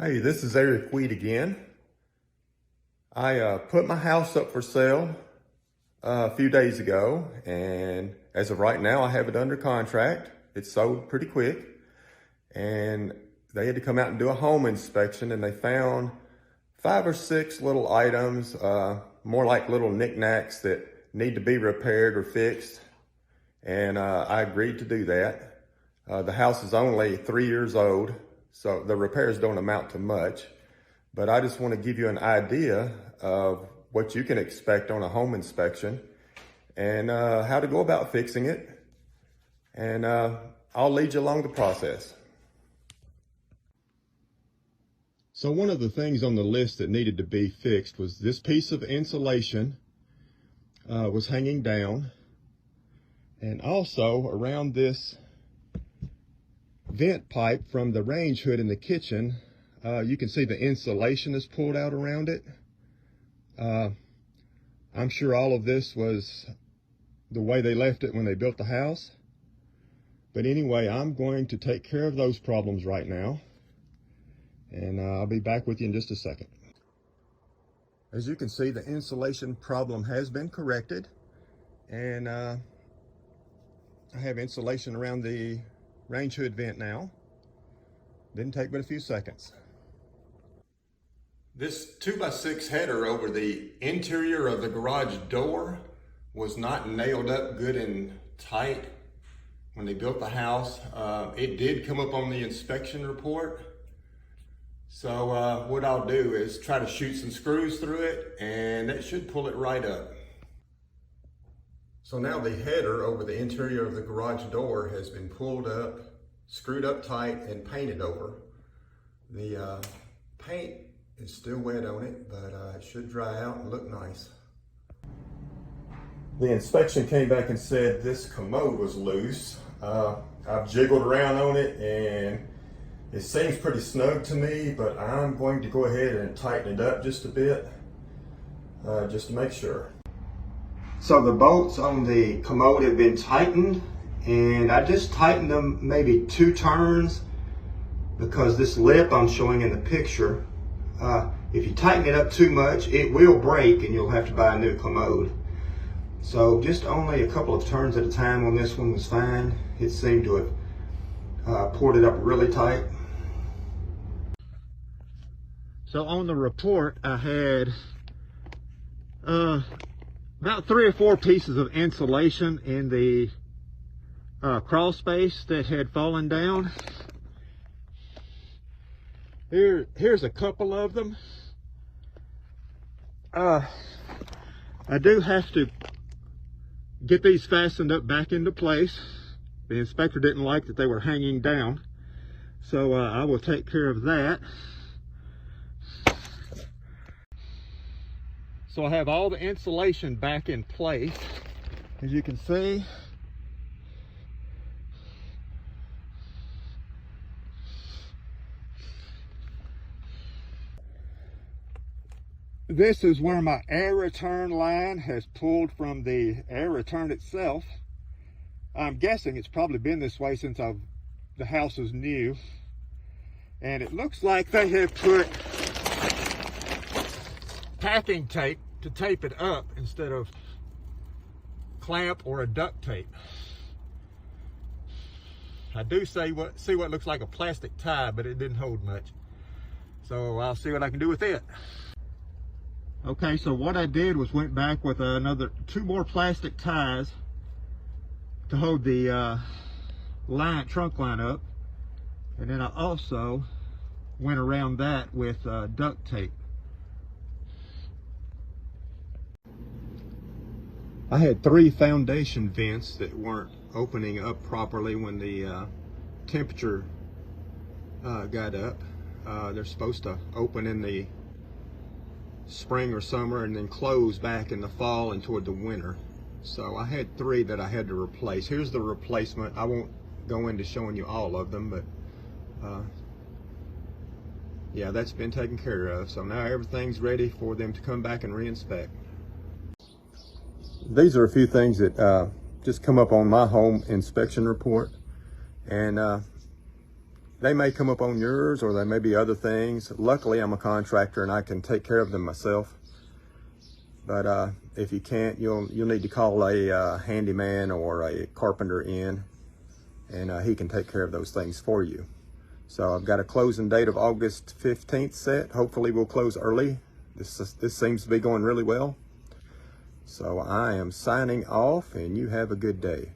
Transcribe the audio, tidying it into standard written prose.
Hey, this is Eric Wheat again. I put my house up for sale a few days ago, and as of right now, I have it under contract. It's sold pretty quick, and they had to come out and do a home inspection, and they found 5 or 6 little items, more like little knickknacks that need to be repaired or fixed, and I agreed to do that. The house is only 3 years old, so the repairs don't amount to much, but I just want to give you an idea of what you can expect on a home inspection and how to go about fixing it. And I'll lead you along the process. So one of the things on the list that needed to be fixed was this piece of insulation was hanging down, and also around this vent pipe from the range hood in the kitchen, you can see the insulation is pulled out around it. I'm sure all of this was the way they left it when they built the house. But anyway, I'm going to take care of those problems right now, and I'll be back with you in just a second. As you can see, the insulation problem has been corrected, and I have insulation around the range hood vent now. Didn't take but a few seconds. This 2x6 header over the interior of the garage door was not nailed up good and tight when they built the house. It did come up on the inspection report. So what I'll do is try to shoot some screws through it, and that should pull it right up. So now the header over the interior of the garage door has been pulled up, screwed up tight, and painted over. The paint is still wet on it, but it should dry out and look nice. The inspection came back and said this commode was loose. I've jiggled around on it, and it seems pretty snug to me, but I'm going to go ahead and tighten it up just a bit, just to make sure. So the bolts on the commode have been tightened, and I just tightened them maybe 2 turns because this lip I'm showing in the picture, if you tighten it up too much, it will break and you'll have to buy a new commode. So just only a couple of turns at a time on this one was fine. It seemed to have poured it up really tight. So on the report, I had about 3 or 4 pieces of insulation in the crawl space that had fallen down. Here's a couple of them. I do have to get these fastened up back into place. The inspector didn't like that they were hanging down, so I will take care of that. So I have all the insulation back in place, as you can see. This is where my air return line has pulled from the air return itself. I'm guessing it's probably been this way since the house is new. And it looks like they have put packing tape to tape it up instead of clamp or a duct tape. I do see what looks like a plastic tie, but it didn't hold much. So I'll see what I can do with it. Okay, so what I did was went back with another 2 more plastic ties to hold the trunk line up, and then I also went around that with duct tape. I had 3 foundation vents that weren't opening up properly when the temperature got up. They're supposed to open in the spring or summer and then close back in the fall and toward the winter. So I had 3 that I had to replace. Here's the replacement. I won't go into showing you all of them, but yeah, that's been taken care of. So now everything's ready for them to come back and re-inspect. These are a few things that just come up on my home inspection report, and they may come up on yours, or there may be other things. Luckily, I'm a contractor and I can take care of them myself. But if you can't, you'll need to call a handyman or a carpenter in, and he can take care of those things for you. So I've got a closing date of August 15th set. Hopefully we'll close early. This seems to be going really well. So I am signing off, and you have a good day.